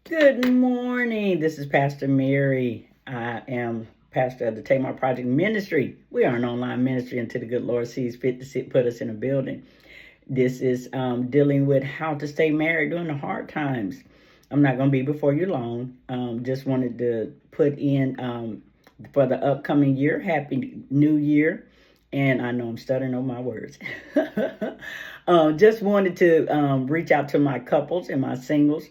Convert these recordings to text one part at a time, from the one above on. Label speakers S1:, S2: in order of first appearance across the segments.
S1: Good morning. This is Pastor Mary. I am pastor of the Tamar Project Ministry. We are an online ministry until the good Lord sees fit to put us in a building. This is dealing with how to stay married during the hard times. I'm not going to be before you long. Just wanted to put in for the upcoming year, Happy New Year. And I know I'm stuttering on my words. Just wanted to reach out to my couples and my singles.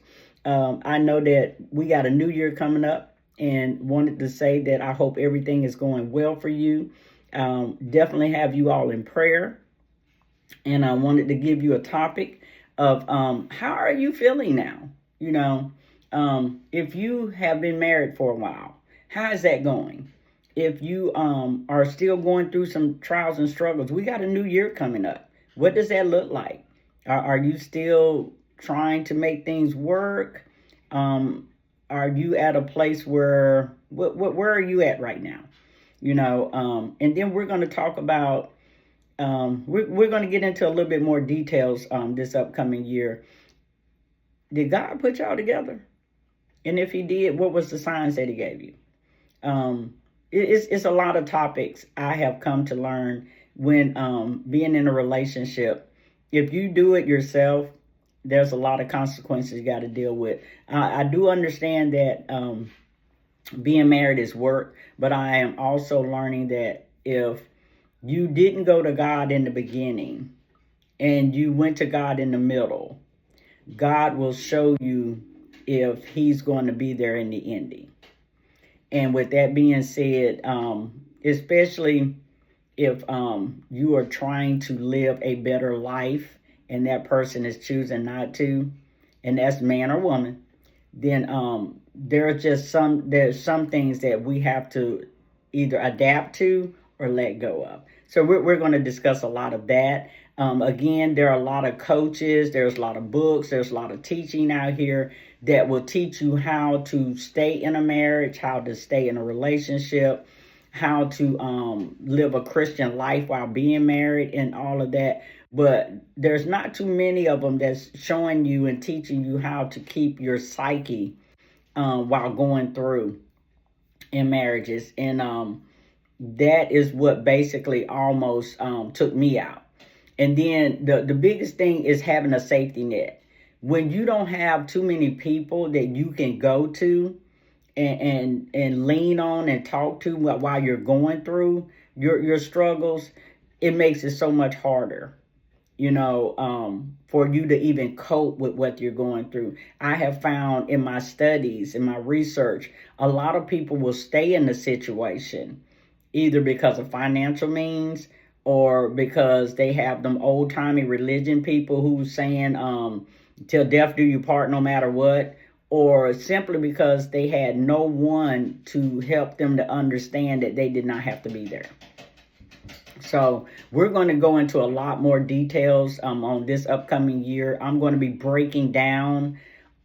S1: I know that we got a new year coming up and wanted to say that I hope everything is going well for you. Definitely have you all in prayer. And I wanted to give you a topic of how are you feeling now? If you have been married for a while, how is that going? If you are still going through some trials and struggles, we got a new year coming up. What does that look like? Are you still trying to make things work? Are you at a place where where are you at right now? And then we're going to talk about we're going to get into a little bit more details this upcoming year. Did God put y'all together? And if He did, what was the signs that He gave you? It's a lot of topics I have come to learn when being in a relationship. If you do it yourself, there's a lot of consequences you got to deal with. I do understand that being married is work, but I am also learning that if you didn't go to God in the beginning and you went to God in the middle, God will show you if He's going to be there in the ending. And with that being said, especially if you are trying to live a better life and that person is choosing not to, and that's man or woman, then there's some things that we have to either adapt to or let go of. So we're going to discuss a lot of that. Again, there are a lot of coaches, there's a lot of books, there's a lot of teaching out here that will teach you how to stay in a marriage, how to stay in a relationship, how to live a Christian life while being married and all of that. But there's not too many of them that's showing you and teaching you how to keep your psyche while going through in marriages. And that is what basically almost took me out. And then the biggest thing is having a safety net. When you don't have too many people that you can go to and lean on and talk to while you're going through your struggles, it makes it so much harder, for you to even cope with what you're going through. I have found in my studies, in my research, a lot of people will stay in the situation either because of financial means or because they have them old-timey religion people who's saying till death do you part no matter what, or simply because they had no one to help them to understand that they did not have to be there. So we're going to go into a lot more details on this upcoming year. I'm going to be breaking down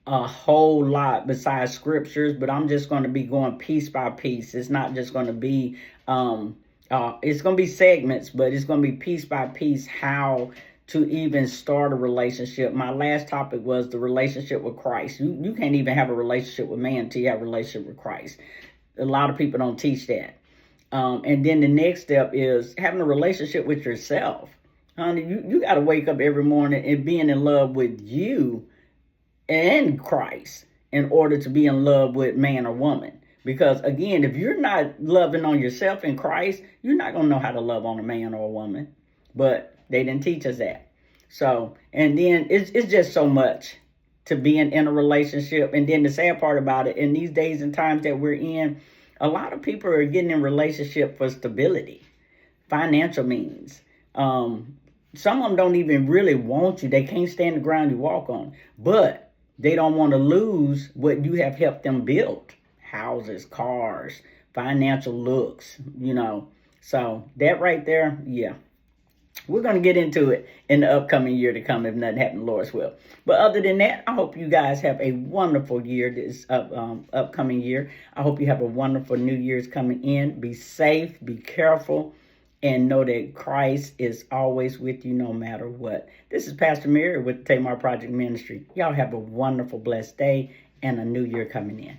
S1: a whole lot besides scriptures, but I'm just going to be going piece by piece. It's not just going to be, it's going to be segments, but it's going to be piece by piece how to even start a relationship. My last topic was the relationship with Christ. You can't even have a relationship with man until you have a relationship with Christ. A lot of people don't teach that. And then the next step is having a relationship with yourself. Honey, you got to wake up every morning and being in love with you and Christ in order to be in love with man or woman. Because again, if you're not loving on yourself in Christ, you're not going to know how to love on a man or a woman. But they didn't teach us that. So, and then it's just so much to being in a relationship. And then the sad part about it, in these days and times that we're in, a lot of people are getting in relationship for stability, financial means. Some of them don't even really want you. They can't stand the ground you walk on, but they don't want to lose what you have helped them build: houses, cars, financial looks, So that right there, yeah. We're going to get into it in the upcoming year to come if nothing happens, Lord's will. But other than that, I hope you guys have a wonderful year this upcoming year. I hope you have a wonderful New Year's coming in. Be safe, be careful, and know that Christ is always with you no matter what. This is Pastor Mary with the Tamar Project Ministry. Y'all have a wonderful, blessed day and a new year coming in.